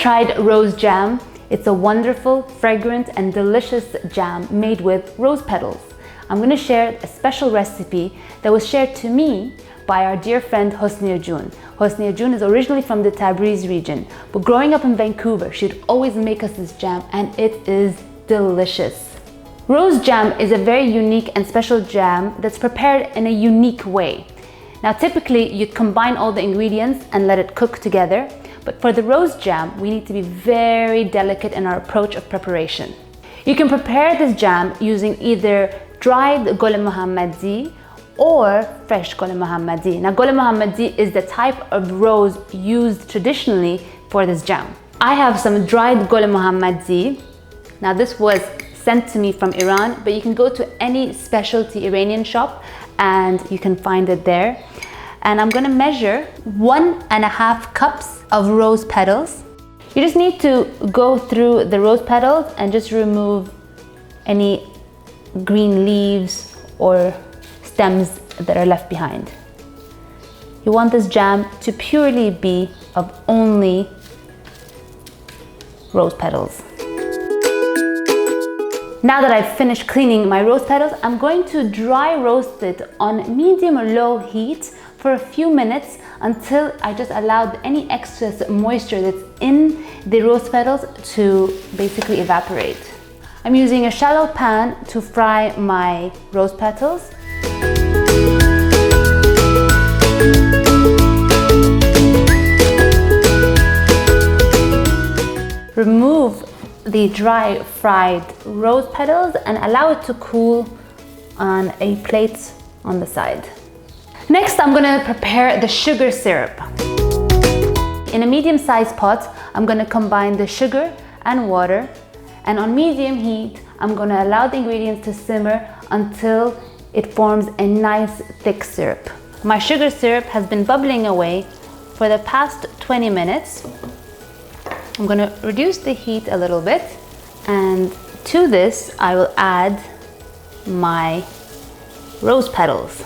tried rose jam? It's a wonderful, fragrant, and delicious jam made with rose petals. I'm going to share a special recipe that was shared to me by our dear friend Hosnieh. Hosnieh is originally from the Tabriz region, but growing up in Vancouver, she'd always make us this jam, and it is delicious. Rose jam is a very unique and special jam that's prepared in a unique way. Now, typically, you'd combine all the ingredients and let it cook together, but for the rose jam, we need to be very delicate in our approach of preparation. You can prepare this jam using either dried Gole-e-Mohammadi or fresh Gole-e-Mohammadi. Now, Gole-e-Mohammadi is the type of rose used traditionally for this jam. I have some dried Gole-e-Mohammadi. Now, this was sent to me from Iran, but you can go to any specialty Iranian shop and you can find it there. And I'm gonna measure 1.5 cups of rose petals. You just need to go through the rose petals and just remove any green leaves or stems that are left behind. You want this jam to purely be of only rose petals. Now that I've finished cleaning my rose petals, I'm going to dry roast it on medium or low heat for a few minutes until I just allowed any excess moisture that's in the rose petals to basically evaporate. I'm using a shallow pan to fry my rose petals. Remove the dry fried rose petals and allow it to cool on a plate on the side. Next, I'm gonna prepare the sugar syrup. In a medium-sized pot, I'm gonna combine the sugar and water, and on medium heat, I'm gonna allow the ingredients to simmer until it forms a nice thick syrup. My sugar syrup has been bubbling away for the past 20 minutes. I'm gonna reduce the heat a little bit, and to this, I will add my rose petals.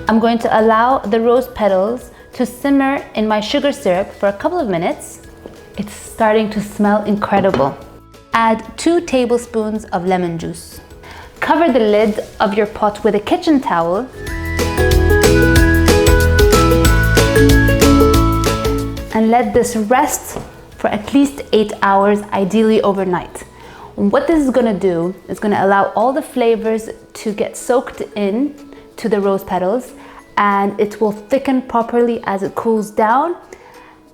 I'm going to allow the rose petals to simmer in my sugar syrup for a couple of minutes. It's starting to smell incredible. Add 2 tablespoons of lemon juice. Cover the lid of your pot with a kitchen towel. And let this rest for at least 8 hours, ideally overnight. And what this is gonna do is gonna allow all the flavors to get soaked in to the rose petals, and it will thicken properly as it cools down,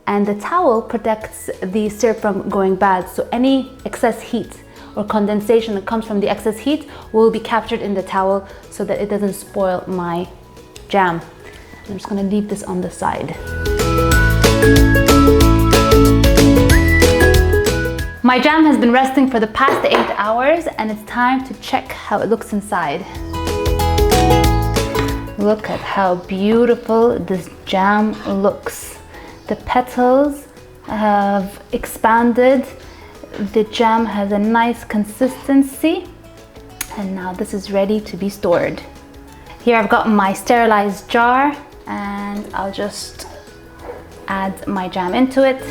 and the towel protects the syrup from going bad, so any excess heat or condensation that comes from the excess heat will be captured in the towel so that it doesn't spoil my jam. I'm just gonna leave this on the side. My jam has been resting for the past 8 hours, and it's time to check how it looks inside. Look at how beautiful this jam looks. The petals have expanded. The jam has a nice consistency, and now this is ready to be stored. Here I've got my sterilized jar, and I'll just add my jam into it.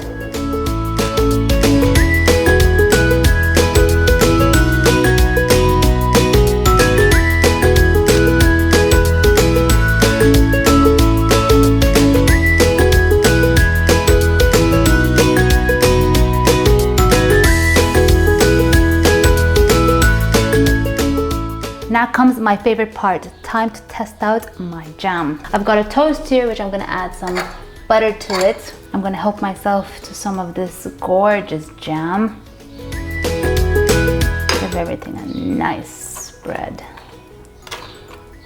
Now comes my favorite part, time to test out my jam. I've got a toast here, which I'm gonna add some butter to it. I'm gonna help myself to some of this gorgeous jam. Give everything a nice spread.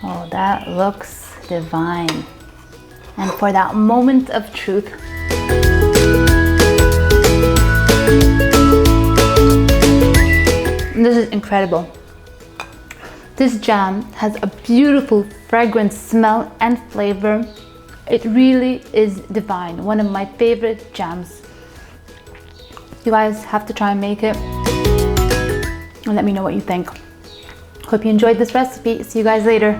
Oh, that looks divine. And for that moment of truth, this is incredible. This jam has a beautiful, fragrant smell and flavor. It really is divine. One of my favorite jams. You guys have to try and make it and let me know what you think. Hope you enjoyed this recipe. See you guys later.